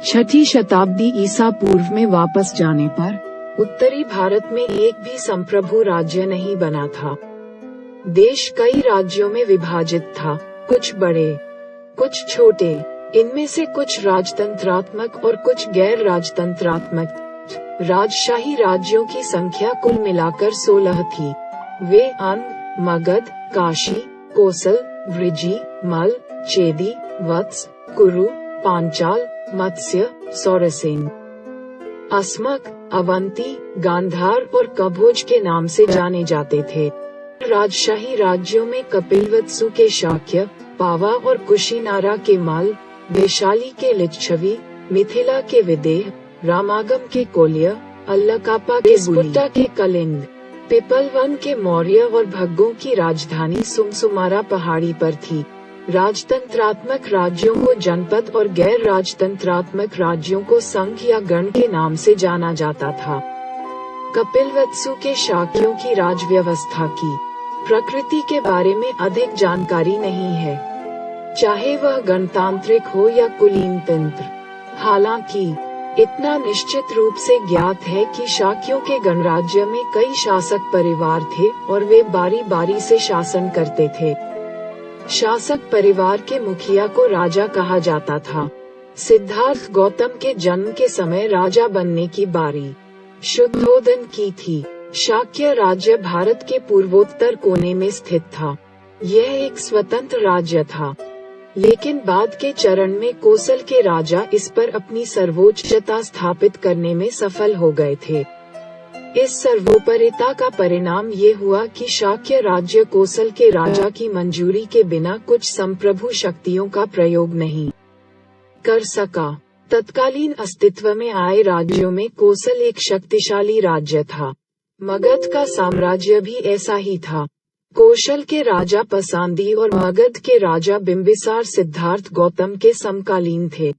छठी शताब्दी ईसा पूर्व में वापस जाने पर उत्तरी भारत में एक भी संप्रभु राज्य नहीं बना था। देश कई राज्यों में विभाजित था, कुछ बड़े, कुछ छोटे। इनमें से कुछ राजतंत्रात्मक और कुछ गैर राजतंत्रात्मक। राजशाही राज्यों की संख्या कुल मिलाकर 16 थी। वे अंग, मगध, काशी, कोसल, वृजी, मल, चेदी, वत्स, कुरु, पांचाल, मत्स्य, सौरसेन, अस्मक, अवंती, गांधार और कभोज के नाम से जाने जाते थे। राजशाही राज्यों में कपिलवत्सु के शाक्य, पावा और कुशीनारा के मल, वैशाली के लिच्छवी, मिथिला के विदेह, रामागम के कोल्य, अल्लकापा के बुट्टा के कलिंग, पिपलवन के मौर्य और भग्गों की राजधानी सुमसुमारा पहाड़ी पर थी। राजतंत्रात्मक राज्यों को जनपद और गैर राजतंत्रात्मक राज्यों को संघ या गण के नाम से जाना जाता था। कपिलवत्सु के शाक्यों की राजव्यवस्था की प्रकृति के बारे में अधिक जानकारी नहीं है, चाहे वह गणतांत्रिक हो या कुलीन तंत्र। हालांकि इतना निश्चित रूप से ज्ञात है कि शाक्यों के गणराज्य में कई शासक परिवार थे और वे बारी बारी से शासन करते थे। शासक परिवार के मुखिया को राजा कहा जाता था। सिद्धार्थ गौतम के जन्म के समय राजा बनने की बारी शुद्धोदन की थी। शाक्य राज्य भारत के पूर्वोत्तर कोने में स्थित था। यह एक स्वतंत्र राज्य था, लेकिन बाद के चरण में कोसल के राजा इस पर अपनी सर्वोच्चता स्थापित करने में सफल हो गए थे। इस सर्वोपरिता का परिणाम ये हुआ कि शाक्य राज्य कोसल के राजा की मंजूरी के बिना कुछ संप्रभु शक्तियों का प्रयोग नहीं कर सका। तत्कालीन अस्तित्व में आए राज्यों में कोसल एक शक्तिशाली राज्य था। मगध का साम्राज्य भी ऐसा ही था। कौशल के राजा पसांदी और मगध के राजा बिंबिसार सिद्धार्थ गौतम के समकालीन थे।